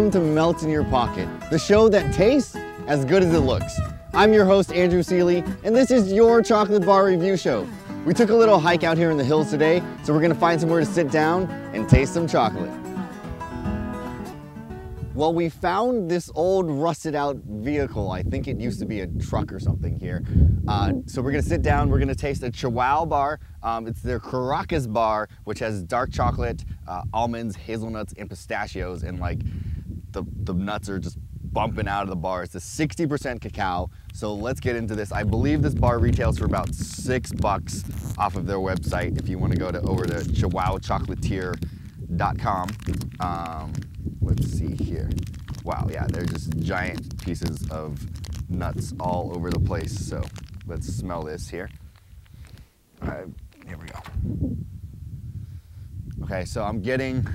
welcome to Melt in Your Pocket, the show that tastes as good as it looks. I'm your host, Andrew Seeley, and this is your chocolate bar review show. We took a little hike out here in the hills today, so we're gonna find somewhere to sit down and taste some chocolate. Well, we found this old rusted out vehicle. I think it used to be a truck or something here. So we're gonna sit down, we're gonna taste a Chihuahua bar. It's their Caracas bar, which has dark chocolate, almonds, hazelnuts, and pistachios, and like the nuts are just bumping out of the bar. It's a 60% cacao. So let's get into this. I believe this bar retails for about $6 off of their website if you wanna go over to chihuahuachocolatier.com. Let's see here. Wow, yeah, they're just giant pieces of nuts all over the place. So let's smell this here. Here we go. Okay, so I'm getting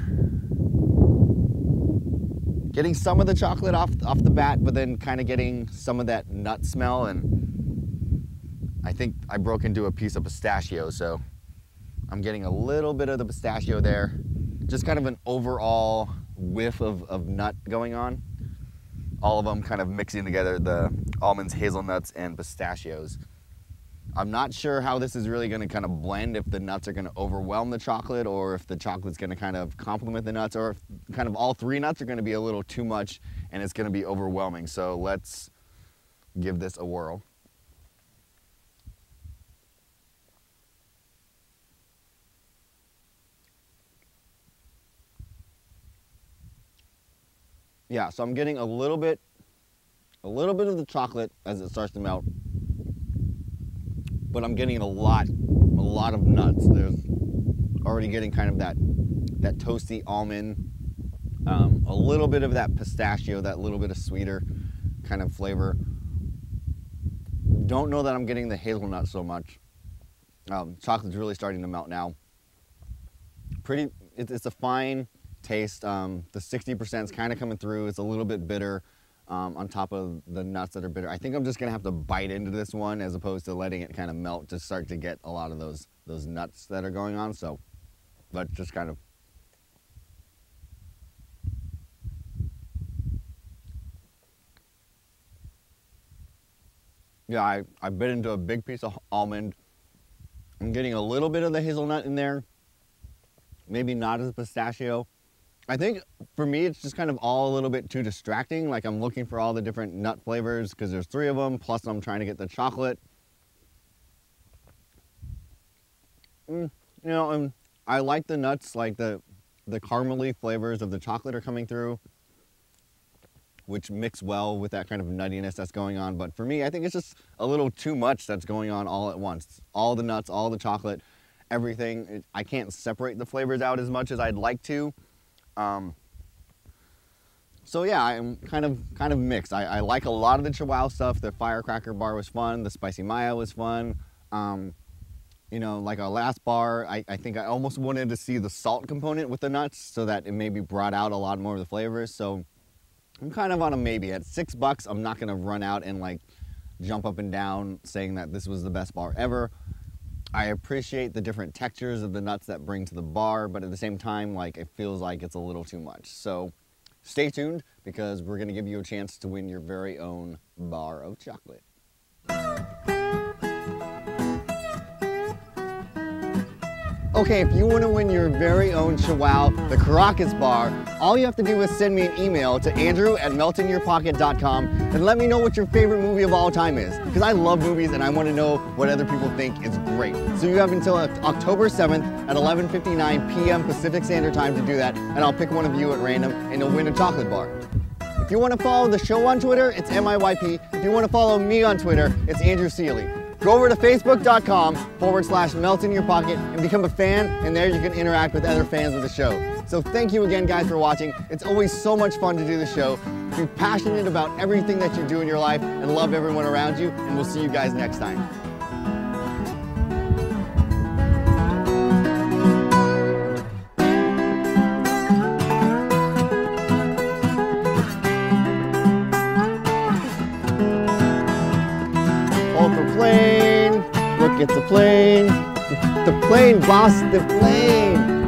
some of the chocolate off the bat, but then kind of getting some of that nut smell, and I think I broke into a piece of pistachio, so I'm getting a little bit of the pistachio there. Just kind of an overall whiff of nut going on. All of them kind of mixing together, the almonds, hazelnuts, and pistachios. I'm not sure how this is really going to kind of blend, if the nuts are going to overwhelm the chocolate, or if the chocolate's going to kind of complement the nuts, or if kind of all three nuts are going to be a little too much and it's going to be overwhelming. So let's give this a whirl. Yeah, so I'm getting a little bit of the chocolate as it starts to melt, but I'm getting a lot of nuts. There's already getting kind of that toasty almond, a little bit of that pistachio, that little bit of sweeter kind of flavor. Don't know that I'm getting the hazelnut so much. Chocolate's really starting to melt now. It's a fine taste. The 60% is kind of coming through. It's a little bit bitter on top of the nuts that are bitter. I think I'm just gonna have to bite into this one as opposed to letting it kind of melt to start to get a lot of those nuts that are going on. So let's just kind of. Yeah, I bit into a big piece of almond. I'm getting a little bit of the hazelnut in there. Maybe not as pistachio. I think for me, it's just kind of all a little bit too distracting. Like, I'm looking for all the different nut flavors because there's 3 of them, plus I'm trying to get the chocolate. You know, and I like the nuts, like the caramely flavors of the chocolate are coming through, which mix well with that kind of nuttiness that's going on. But for me, I think it's just a little too much that's going on all at once. All the nuts, all the chocolate, everything. I can't separate the flavors out as much as I'd like to. So yeah, I'm kind of mixed. I like a lot of the Chihuahua stuff. The firecracker bar was fun. The spicy Maya was fun. You know, like our last bar, I think I almost wanted to see the salt component with the nuts so that it maybe brought out a lot more of the flavors. So I'm kind of on a maybe. At $6, I'm not gonna run out and like jump up and down saying that this was the best bar ever. I appreciate the different textures of the nuts that bring to the bar, but at the same time, like, it feels like it's a little too much. So stay tuned, because we're gonna give you a chance to win your very own bar of chocolate. Okay, if you want to win your very own Chihuahua, the Caracas bar, all you have to do is send me an email to andrew@meltinyourpocket.com and let me know what your favorite movie of all time is. Because I love movies and I want to know what other people think is great. So you have until October 7th at 11:59 p.m. Pacific Standard Time to do that, and I'll pick one of you at random and you'll win a chocolate bar. If you want to follow the show on Twitter, it's MiYP. If you want to follow me on Twitter, it's Andrew Seeley. Go over to facebook.com/meltinyourpocket and become a fan, and there you can interact with other fans of the show. So thank you again, guys, for watching. It's always so much fun to do the show. Be passionate about everything that you do in your life and love everyone around you, and we'll see you guys next time. Plane, look, it's a plane. The plane, boss, the plane.